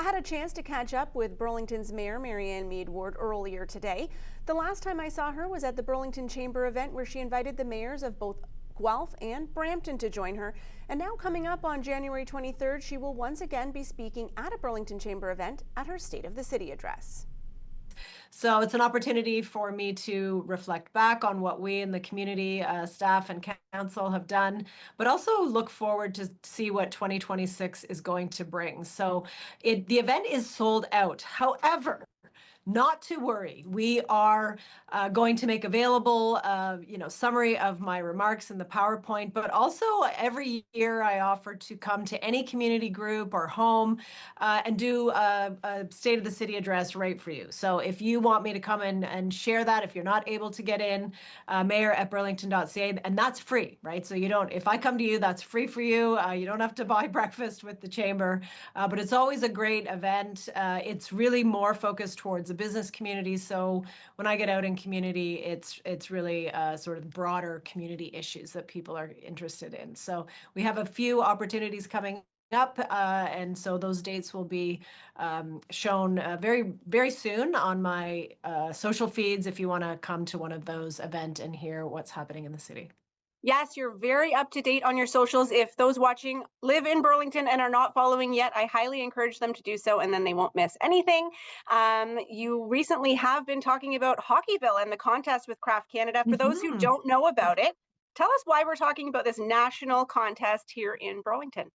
I had a chance to catch up with Burlington's Mayor Marianne Meed earlier today. The last time I saw her was at the Burlington Chamber event where she invited the mayors of both Guelph and Brampton to join her. And now coming up on January 23rd, she will once again be speaking at a Burlington Chamber event at her State of the City address. So it's an opportunity for me to reflect back on what we in the community, staff and council have done, but also look forward to see what 2026 is going to bring. So the event is sold out. However, not to worry. We are going to make available, summary of my remarks in the PowerPoint, but also every year I offer to come to any community group or home and do a State of the City address right for you. So if you want me to come in and share that, if you're not able to get in, mayor@burlington.ca, and that's free, right? So if I come to you, that's free for you. You don't have to buy breakfast with the chamber, but it's always a great event. It's really more focused towards the business community. So when I get out in community, it's really sort of broader community issues that people are interested in. So we have a few opportunities coming up, and so those dates will be shown very, very soon on my social feeds if you want to come to one of those events and hear what's happening in the city. Yes, you're very up to date on your socials. If those watching live in Burlington and are not following yet, I highly encourage them to do so, and then they won't miss anything. You recently have been talking about Hockeyville and the contest with Craft Canada. For those who don't know about it, tell us why we're talking about this national contest here in Burlington.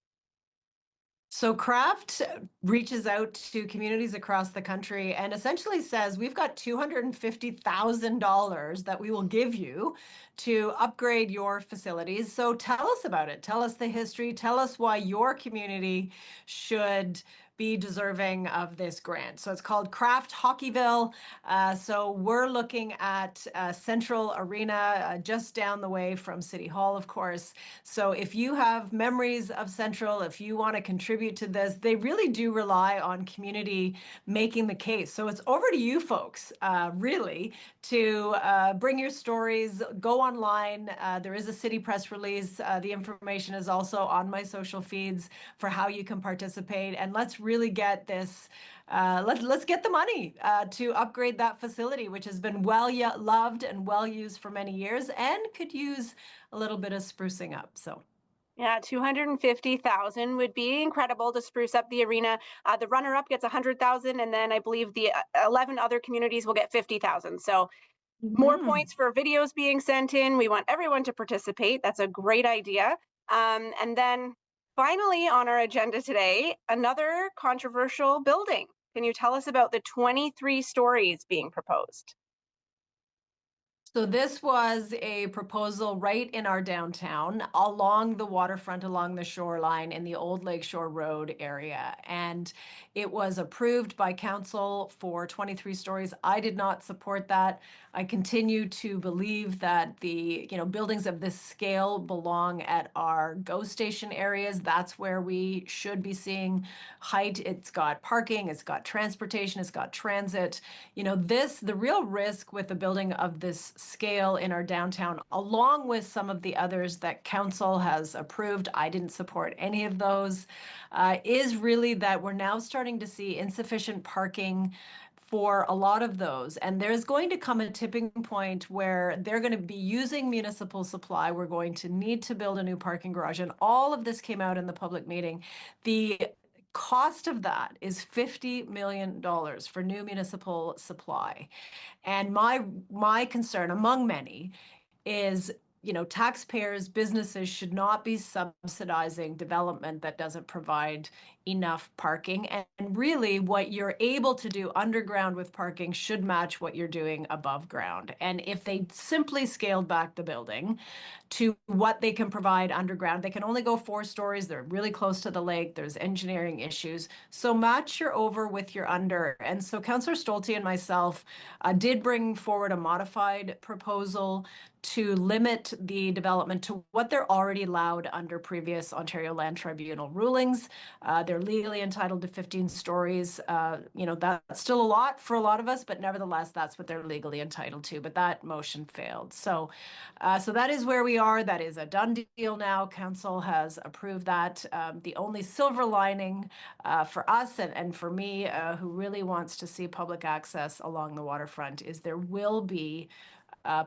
So Kraft reaches out to communities across the country and essentially says, we've got $250,000 that we will give you to upgrade your facilities. So tell us about it. Tell us the history. Tell us why your community should be deserving of this grant. So it's called Craft Hockeyville. So we're looking at Central Arena, just down the way from City Hall, of course. So if you have memories of Central, if you want to contribute to this, they really do rely on community making the case. So it's over to you folks, really, to bring your stories, go online. There is a city press release. The information is also on my social feeds for how you can participate. And let's really get this, let's get the money to upgrade that facility, which has been loved and well used for many years and could use a little bit of sprucing up. So. Yeah, 250,000 would be incredible to spruce up the arena. The runner-up gets 100,000, and then I believe the 11 other communities will get 50,000. So more points for videos being sent in. We want everyone to participate. That's a great idea. And then finally on our agenda today, another controversial building. Can you tell us about the 23 stories being proposed? So this was a proposal right in our downtown, along the waterfront, along the shoreline in the old Lakeshore Road area. And it was approved by council for 23 stories. I did not support that. I continue to believe that the buildings of this scale belong at our GO station areas. That's where we should be seeing height. It's got parking, it's got transportation, it's got transit. The real risk with a building of this scale in our downtown, along with some of the others that council has approved, I didn't support any of those, is really that we're now starting to see insufficient parking for a lot of those. And there's going to come a tipping point where they're going to be using municipal supply. We're going to need to build a new parking garage. And all of this came out in the public meeting. The cost of that is $50 million for new municipal supply. And my concern, among many, is taxpayers, businesses should not be subsidizing development that doesn't provide enough parking. And really what you're able to do underground with parking should match what you're doing above ground. And if they simply scaled back the building to what they can provide underground, they can only go 4 stories. They're really close to the lake. There's engineering issues. So match your over with your under. And so Councillor Stolte and myself did bring forward a modified proposal to limit the development to what they're already allowed under previous Ontario Land Tribunal rulings. They're they're legally entitled to 15 stories. That's still a lot for a lot of us, but nevertheless, that's what they're legally entitled to. But that motion failed. So that is where we are. That is a done deal now. Council has approved that. The only silver lining for us and for me, who really wants to see public access along the waterfront, is there will be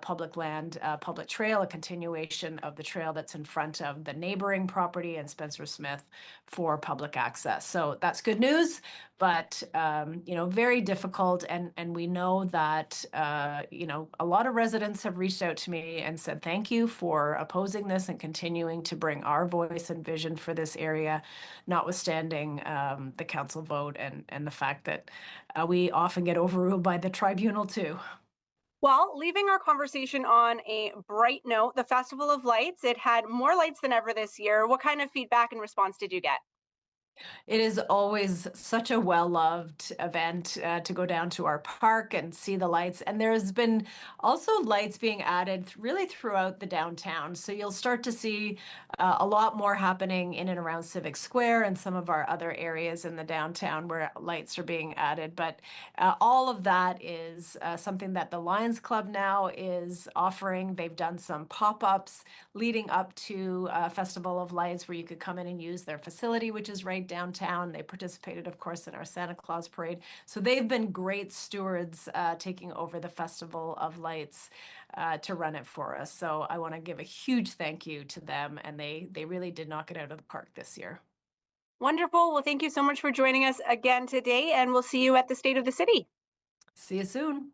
public land, public trail, a continuation of the trail that's in front of the neighboring property and Spencer Smith for public access. So that's good news, but very difficult. And we know that a lot of residents have reached out to me and said thank you for opposing this and continuing to bring our voice and vision for this area, notwithstanding the council vote and the fact that we often get overruled by the tribunal too. Well, leaving our conversation on a bright note, the Festival of Lights, it had more lights than ever this year. What kind of feedback and response did you get? It is always such a well-loved event to go down to our park and see the lights. And there's been also lights being added really throughout the downtown. So you'll start to see a lot more happening in and around Civic Square and some of our other areas in the downtown where lights are being added. But all of that is something that the Lions Club now is offering. They've done some pop-ups leading up to Festival of Lights where you could come in and use their facility, which is right downtown. They participated, of course, in our Santa Claus parade. So they've been great stewards taking over the Festival of Lights to run it for us. So I want to give a huge thank you to them. And they really did knock it out of the park this year. Wonderful. Well, thank you so much for joining us again today, and we'll see you at the State of the City. See you soon.